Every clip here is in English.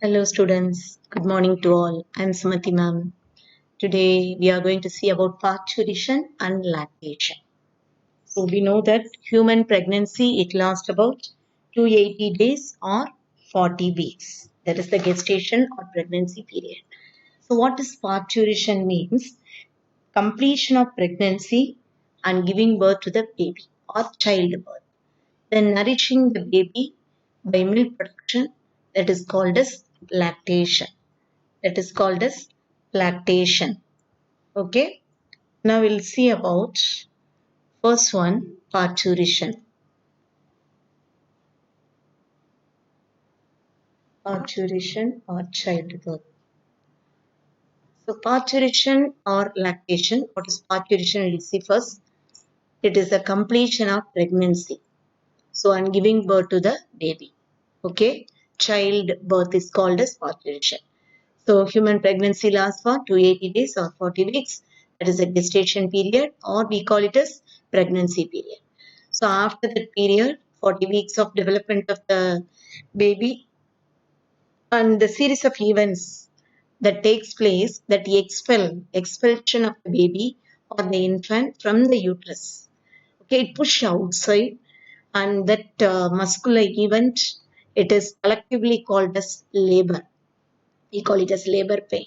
Hello students, good morning to all. I am Sumati ma'am. Today we are going to see about parturition and lactation. So we know that human pregnancy it lasts about 280 days or 40 weeks. That is the gestation or pregnancy period. So what is parturition means? Completion of pregnancy and giving birth to the baby or childbirth. Then nourishing the baby by milk production that is called as lactation. That is called as lactation. Okay. Now we'll see about first one, parturition. Parturition or childbirth. So parturition or lactation. What is parturition? We'll see first. It is the completion of pregnancy. So I'm giving birth to the baby. Okay. Childbirth is called as parturition. So human pregnancy lasts for 280 days or 40 weeks. That is a gestation period, or we call it as pregnancy period. So after that period, 40 weeks of development of the baby and the series of events that takes place, that expulsion of the baby or the infant from the uterus. Okay, it push outside, and that muscular event, it is collectively called as labor. We call it as labor pain.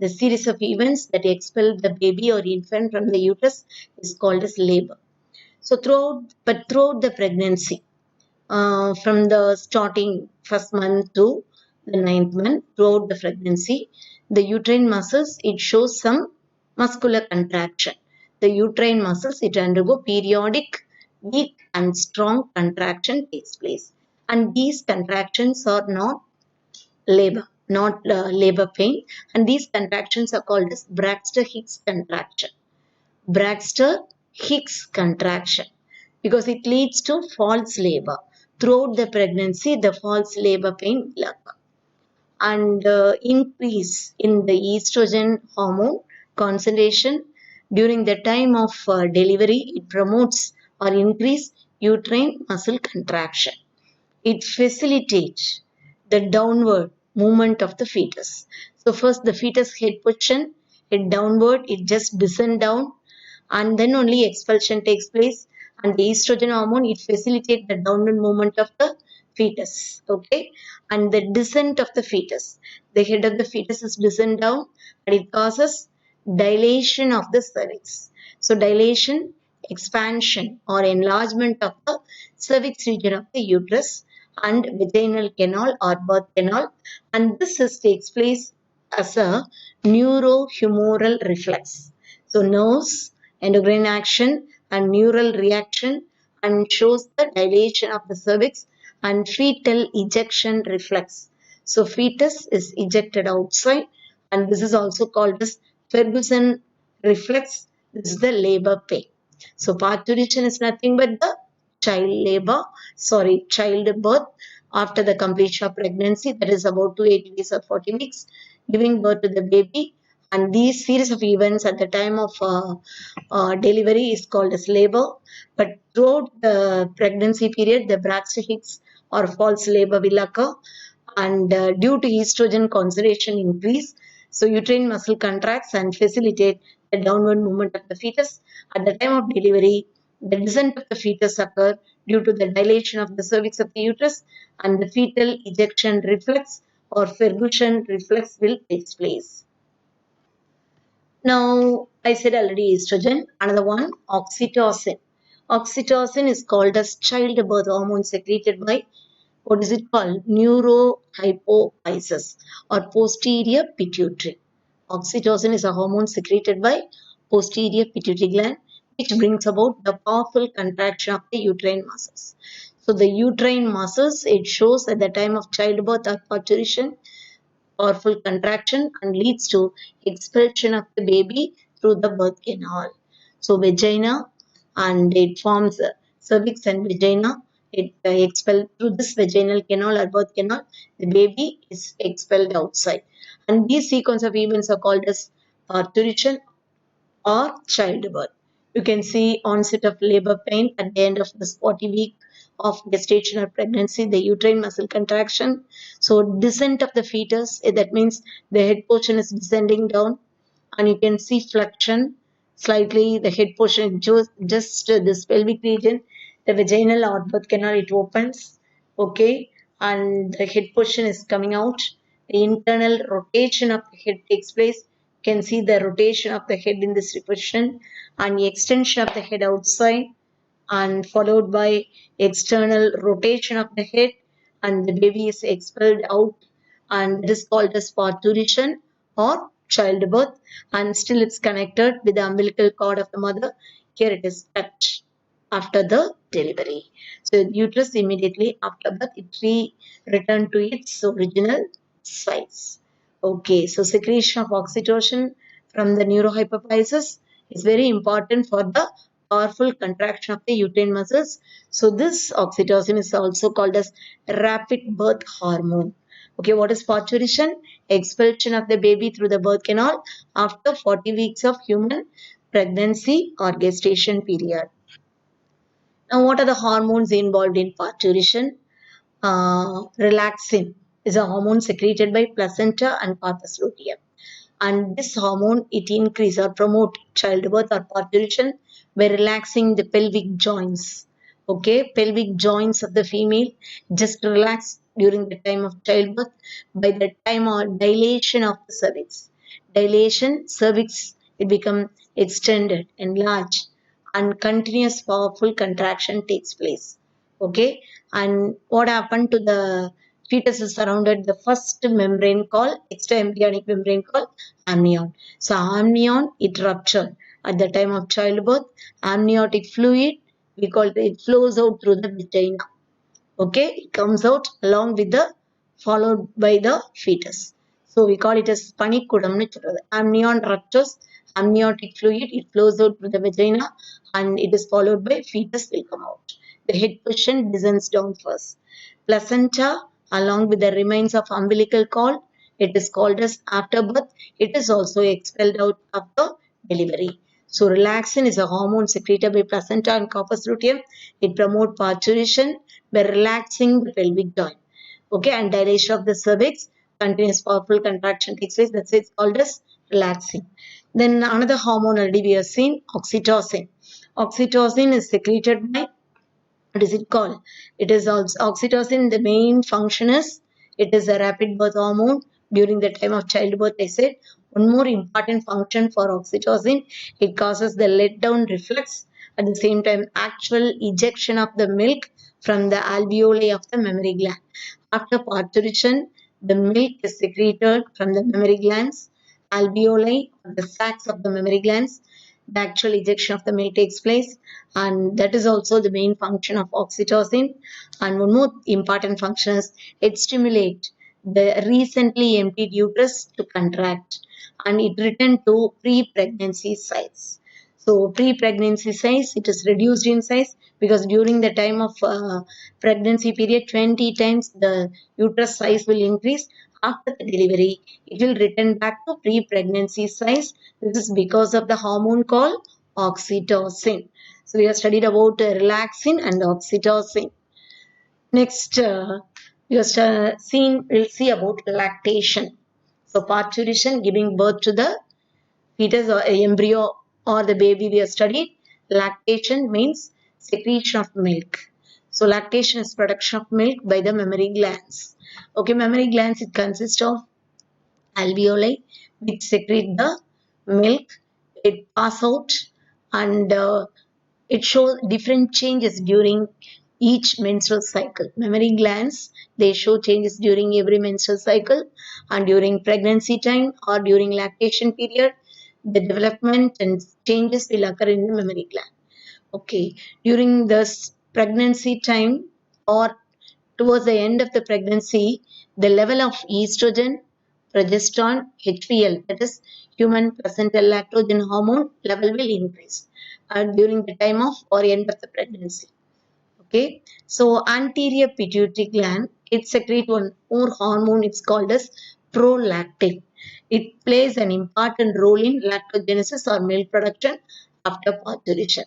The series of events that expel the baby or infant from the uterus is called as labor. So throughout the pregnancy, from the starting first month to the ninth month, throughout the pregnancy, the uterine muscles it shows some muscular contraction. The uterine muscles it undergo periodic weak and strong contraction takes place, and these contractions are not labor, not labor pain. And these contractions are called as Braxter-Hicks contraction. Braxter-Hicks contraction because it leads to false labor. Throughout the pregnancy, the false labor pain will occur. And increase in the estrogen hormone concentration during the time of delivery, it promotes or increase uterine muscle contraction. It facilitates the downward movement of the fetus. So first the fetus head position, it downward, it just descend down, and then only expulsion takes place. And the estrogen hormone, it facilitates the downward movement of the fetus. Okay, and the descent of the fetus. The head of the fetus is descend down, and it causes dilation of the cervix. So dilation, expansion or enlargement of the cervix region of the uterus and vaginal canal or birth canal, and this takes place as a neurohumoral reflex. So nerves, endocrine action and neural reaction, and shows the dilation of the cervix and fetal ejection reflex. So fetus is ejected outside, and this is also called as Ferguson reflex. This is the labor pain. So parturition is nothing but the childbirth after the completion of pregnancy, that is about 280 days or 40 weeks, giving birth to the baby. And these series of events at the time of delivery is called as labor. But throughout the pregnancy period, the Braxter-Hicks or false labor will occur, and due to estrogen concentration increase, so uterine muscle contracts and facilitate the downward movement of the fetus. At the time of delivery, the descent of the fetus occur due to the dilation of the cervix of the uterus, and the fetal ejection reflex or Ferguson reflex will take place. Now, I said already estrogen. Another one, oxytocin. Oxytocin is called as childbirth hormone secreted by, what is it called? Neurohypophysis or posterior pituitary. Oxytocin is a hormone secreted by posterior pituitary gland, which brings about the powerful contraction of the uterine muscles. So the uterine muscles, it shows at the time of childbirth or parturition, powerful contraction and leads to expulsion of the baby through the birth canal. So vagina, and it forms cervix and vagina. It expelled through this vaginal canal or birth canal. The baby is expelled outside. And these sequence of events are called as parturition or childbirth. You can see onset of labor pain at the end of this 40 week of gestation or pregnancy, the uterine muscle contraction. So descent of the fetus, that means the head portion is descending down, and you can see flexion slightly. The head portion, just this pelvic region, the vaginal outbirth canal, it opens, okay, and the head portion is coming out. The internal rotation of the head takes place. You can see the rotation of the head in this position, and the extension of the head outside, and followed by external rotation of the head, and the baby is expelled out, and it is called as parturition or childbirth, and still it's connected with the umbilical cord of the mother. Here it is touched after the delivery. So uterus immediately after birth, it return to its original size. Okay, so secretion of oxytocin from the neurohypophysis is very important for the powerful contraction of the uterine muscles. So this oxytocin is also called as rapid birth hormone. Okay, what is parturition? Expulsion of the baby through the birth canal after 40 weeks of human pregnancy or gestation period. Now, what are the hormones involved in parturition? Relaxin is a hormone secreted by placenta and corpus luteum, and this hormone, it increase or promote childbirth or parturition by relaxing the pelvic joints. Okay, pelvic joints of the female just relax during the time of childbirth. By the time of dilation of the cervix, dilation cervix, it become extended, enlarged, and continuous powerful contraction takes place. Okay, and what happened to the fetus is surrounded the first membrane called extra embryonic membrane called amnion. So amnion, it ruptured at the time of childbirth. Amniotic fluid, we call it flows out through the vagina. Okay, it comes out along with the followed by the fetus. So we call it as panikudamnu சொல்றது. Amnion ruptures, amniotic fluid, it flows out through the vagina, and it is followed by fetus will come out. The head portion descends down first. Placenta, along with the remains of umbilical cord, it is called as afterbirth. It is also expelled out after delivery. So relaxin is a hormone secreted by placenta and corpus luteum. It promotes parturition by relaxing the pelvic joint. Okay, and dilation of the cervix, continuous powerful contraction takes place. That's it's called as relaxing. Then another hormone already we have seen, oxytocin. Oxytocin is secreted by, what is it called? It is also oxytocin. The main function is it is a rapid birth hormone during the time of childbirth. I said one more important function for oxytocin, it causes the let down reflex. At the same time, actual ejection of the milk from the alveoli of the mammary gland. After parturition, the milk is secreted from the mammary glands, alveoli, the sacs of the mammary glands. The actual ejection of the milk takes place, and that is also the main function of oxytocin. And one more important function is it stimulates the recently emptied uterus to contract, and it return to pre-pregnancy size. So pre-pregnancy size, it is reduced in size because during the time of pregnancy period, 20 times the uterus size will increase. After the delivery, it will return back to pre-pregnancy size. This is because of the hormone called oxytocin. So we have studied about relaxin and oxytocin. Next, we'll see about lactation. So parturition, giving birth to the fetus or embryo or the baby we have studied. Lactation means secretion of milk. So lactation is production of milk by the mammary glands. Okay, mammary glands, it consists of alveoli which secrete the milk. It pass out, and it shows different changes during each menstrual cycle. Mammary glands, they show changes during every menstrual cycle, and during pregnancy time or during lactation period, the development and changes will occur in the mammary gland. Okay, during this pregnancy time or towards the end of the pregnancy, the level of estrogen, progesterone, HPL, that is human placental lactogen hormone level will increase during the time of or end of the pregnancy. Okay, so anterior pituitary gland, it secretes one more hormone. It's called as prolactin. It plays an important role in lactogenesis or milk production after parturition.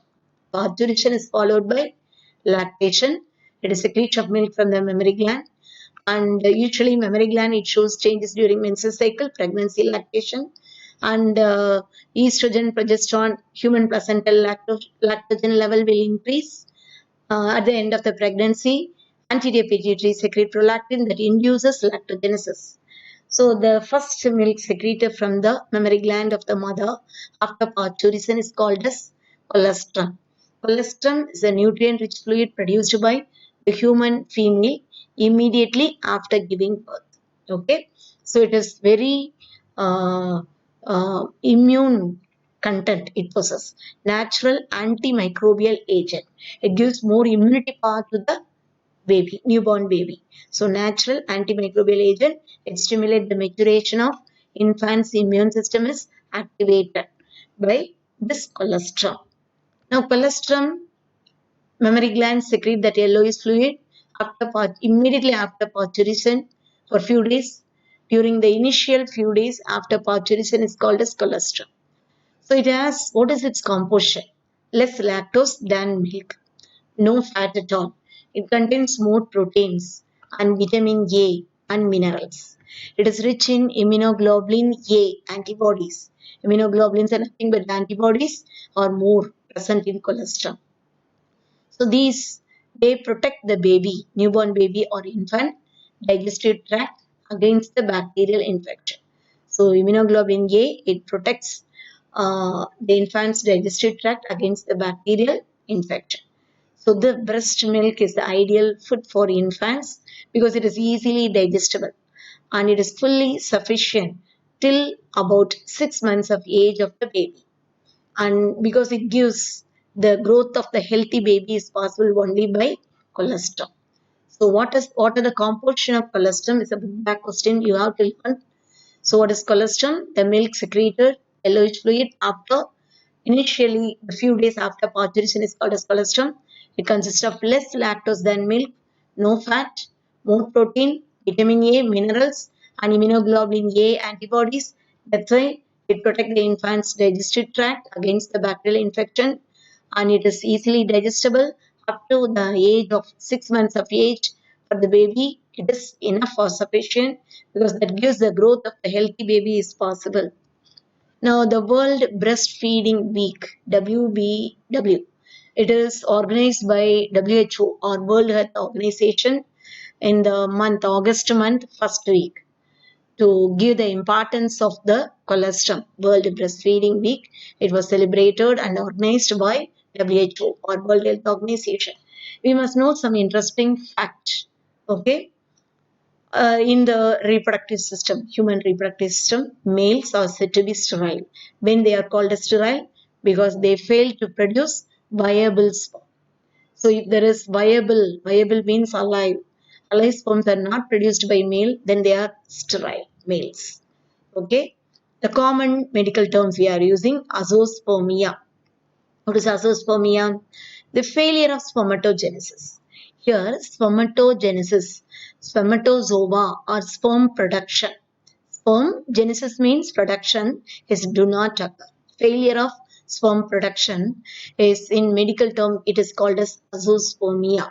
Parturition is followed by lactation. It is secretion of milk from the mammary gland. And usually mammary gland, it shows changes during menstrual cycle, pregnancy, lactation. And estrogen, progesterone, human placental lactogen level will increase at the end of the pregnancy. Anterior pituitary secrete prolactin that induces lactogenesis. So the first milk secreted from the mammary gland of the mother after parturition is called as colostrum. Colostrum is a nutrient-rich fluid produced by the human female immediately after giving birth. Okay, so it is very immune content it possesses. Natural antimicrobial agent. It gives more immunity power to the baby, newborn baby. So natural antimicrobial agent, it stimulates the maturation of infant's immune system is activated by this colostrum. Now colostrum, mammary glands secrete that yellowish fluid immediately after parturition for few days. During the initial few days after parturition is called as colostrum. So it has, what is its composition? Less lactose than milk, no fat at all. It contains more proteins and vitamin A and minerals. It is rich in immunoglobulin A antibodies. Immunoglobulins are nothing but antibodies or more present in colostrum. So these, they protect the baby, newborn baby or infant digestive tract against the bacterial infection. So immunoglobulin A, it protects the infant's digestive tract against the bacterial infection. So the breast milk is the ideal food for infants because it is easily digestible and it is fully sufficient till about 6 months of age of the baby. And because it gives the growth of the healthy baby is possible only by colostrum. So what are the composition of colostrum is a back question you have to learn. So what is colostrum? The milk secreted yellowish fluid after initially a few days after parturition is called as colostrum. It consists of less lactose than milk, no fat, more protein, vitamin A, minerals, and immunoglobulin A antibodies. That's why it protects the infant's digestive tract against the bacterial infection and it is easily digestible up to the age of 6 months of age for the baby. It is enough or sufficient because that gives the growth of the healthy baby is possible. Now, the World Breastfeeding Week, WBW, it is organized by WHO or World Health Organization in the month, August month, first week to give the importance of the colostrum. World Breastfeeding Week, it was celebrated and organized by WHO or World Health Organization. We must know some interesting facts. Okay, in the reproductive system, human reproductive system, males are said to be sterile. When they are called as sterile, because they fail to produce viable sperm. So if there is viable means alive. Alive sperms are not produced by male, then they are sterile males. Okay. The common medical terms we are using, azoospermia. What is azoospermia? The failure of spermatogenesis. Here, spermatogenesis, spermatozoa or sperm production. Sperm genesis means production is do not occur. Failure of sperm production is in medical term it is called as azoospermia.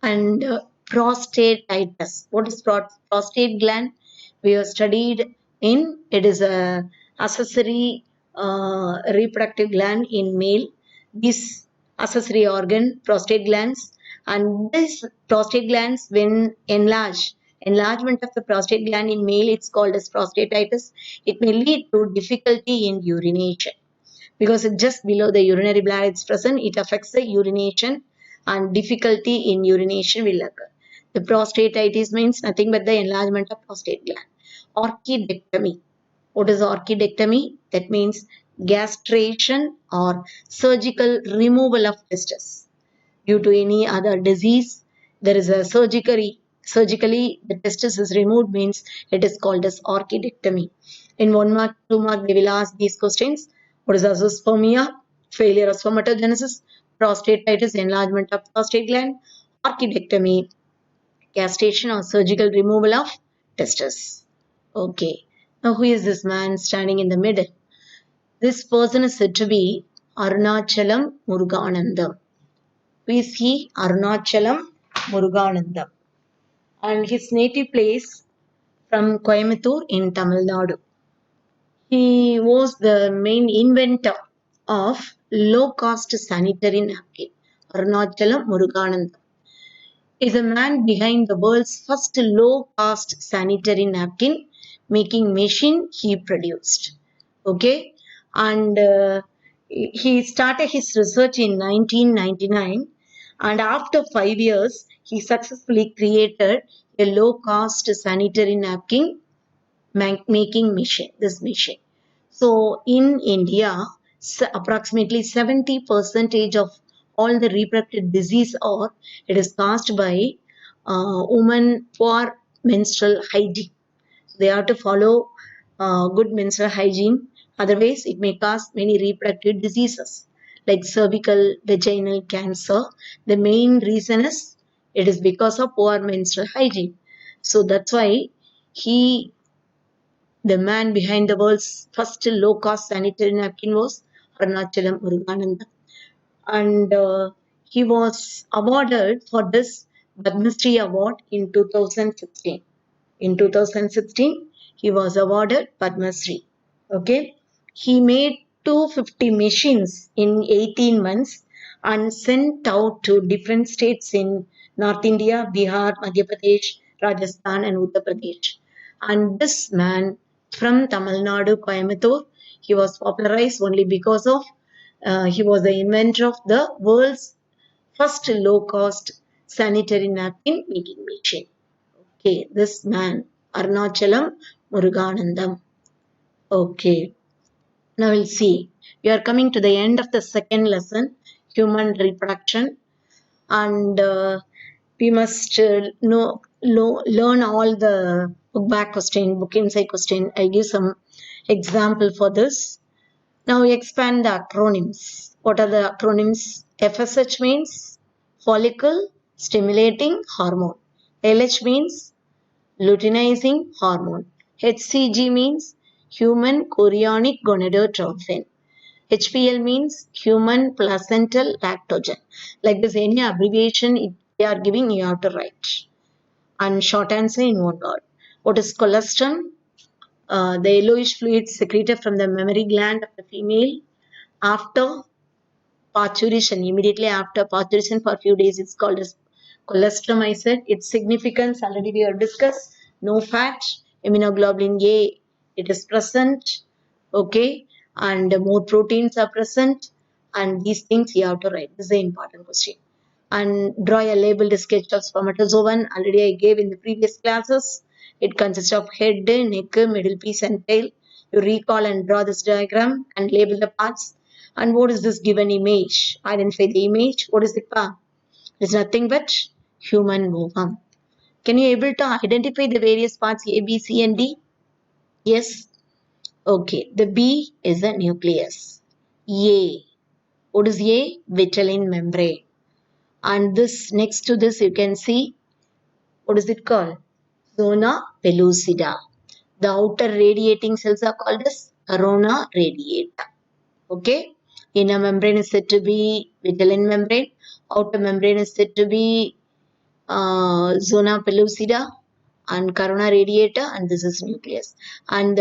And prostatitis. What is prostate gland? We have studied in it is a accessory reproductive gland in male. This accessory organ, prostate glands, and this prostate glands when enlargement of the prostate gland in male, it's called as prostatitis. It may lead to difficulty in urination because it's just below the urinary bladder it's present, it affects the urination and difficulty in urination will occur. The prostatitis means nothing but the enlargement of prostate gland. Orchidectomy. What is orchidectomy? That means castration or surgical removal of testes due to any other disease. There is a surgically the testis is removed means it is called as orchidectomy. In 1 mark, 2 mark, they will ask these questions. What is azoospermia? Failure of spermatogenesis, prostatitis, enlargement of prostate gland, orchidectomy, castration or surgical removal of testes. Okay. Now who is this man standing in the middle? This person is said to be Arunachalam Muruganandam. We see Arunachalam Muruganandam. And his native place from Coimbatore in Tamil Nadu. He was the main inventor of low-cost sanitary napkin. Arunachalam Muruganandam is a man behind the world's first low-cost sanitary napkin making machine he produced. Okay, and he started his research in 1999, and after 5 years, he successfully created a low-cost sanitary napkin making machine. This machine. So in India, approximately 70 percentage of all the reproductive disease or it is caused by women poor menstrual hygiene. They have to follow good menstrual hygiene. Otherwise, it may cause many reproductive diseases like cervical, vaginal cancer. The main reason is it is because of poor menstrual hygiene. So that's why he the man behind the world's first low-cost sanitary napkin was Arunachalam Murugananda. And he was awarded for this Padma Shri Award in 2016. In 2016, he was awarded Padma Shri. Okay. He made 250 machines in 18 months and sent out to different states in North India, Bihar, Madhya Pradesh, Rajasthan, and Uttar Pradesh. And this man from Tamil Nadu, Coimbatore, he was popularized only because of he was the inventor of the world's first low-cost sanitary napkin making machine. Okay, this man, Arunachalam Muruganandam. Okay, now we'll see. We are coming to the end of the second lesson, human reproduction, and we must learn all the book back question, book inside question. I'll give some example for this. Now we expand the acronyms. What are the acronyms? FSH means follicle stimulating hormone. LH means luteinizing hormone. HCG means human chorionic gonadotrophin. HPL means human placental lactogen. Like this, any abbreviation they are giving, you have to write. And short answer in one word. What is colostrum? The yellowish fluid secreted from the mammary gland of the female after parturition. Immediately after parturition for a few days, it's called as colostrum. I said its significance already we have discussed. No fat, immunoglobulin A, it is present. Okay, and more proteins are present, and these things you have to write. This is an important question. And draw a labeled sketch of spermatozoan. Already I gave in the previous classes. It consists of head, neck, middle piece, and tail. You recall and draw this diagram and label the parts. And what is this given image? Identify the image. What is it? It's nothing but human ovum. Can you able to identify the various parts A, B, C, and D? Yes. Okay. The B is the nucleus. A. What is A? Vitelline membrane. And this next to this you can see what is it called? Zona pellucida. The outer radiating cells are called as corona radiata. Okay. Inner membrane is said to be vitelline membrane. Outer membrane is said to be zona pellucida and corona radiata, and this is nucleus. And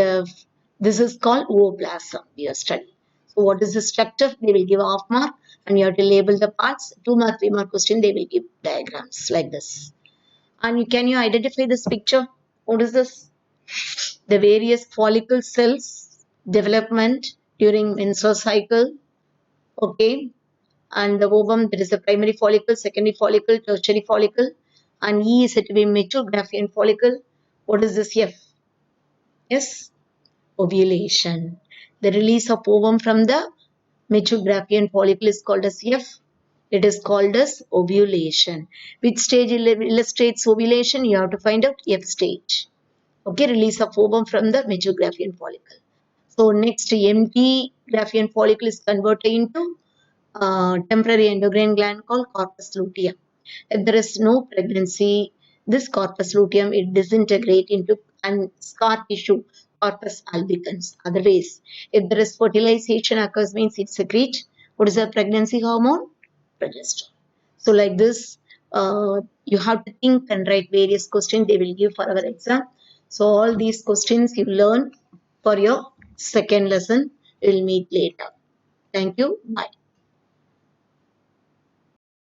this is called ooplasm. We are studying. So what is the structure? They will give half mark, and you have to label the parts. 2 mark, 3 mark question. They will give diagrams like this. And can you identify this picture? What is this? The various follicle cells development during menstrual cycle. Okay, and the ovum, there is a primary follicle, secondary follicle, tertiary follicle, and E is said to be mature Graafian follicle. What is this F? Yes, ovulation. The release of ovum from the mature Graafian follicle is called as F. It is called as ovulation. Which stage illustrates ovulation? You have to find out F stage. Okay, release of ovum from the mature Graafian follicle. So next, empty Graafian follicle is converted into temporary endocrine gland called corpus luteum. If there is no pregnancy, this corpus luteum it disintegrates into and scar tissue corpus albicans. Otherwise, if there is fertilization occurs means it secretes what is a pregnancy hormone? Progesterone. So like this, You have to think and write various questions they will give for our exam. So all these questions you learn for your second lesson. We will meet later. Thank you. Bye.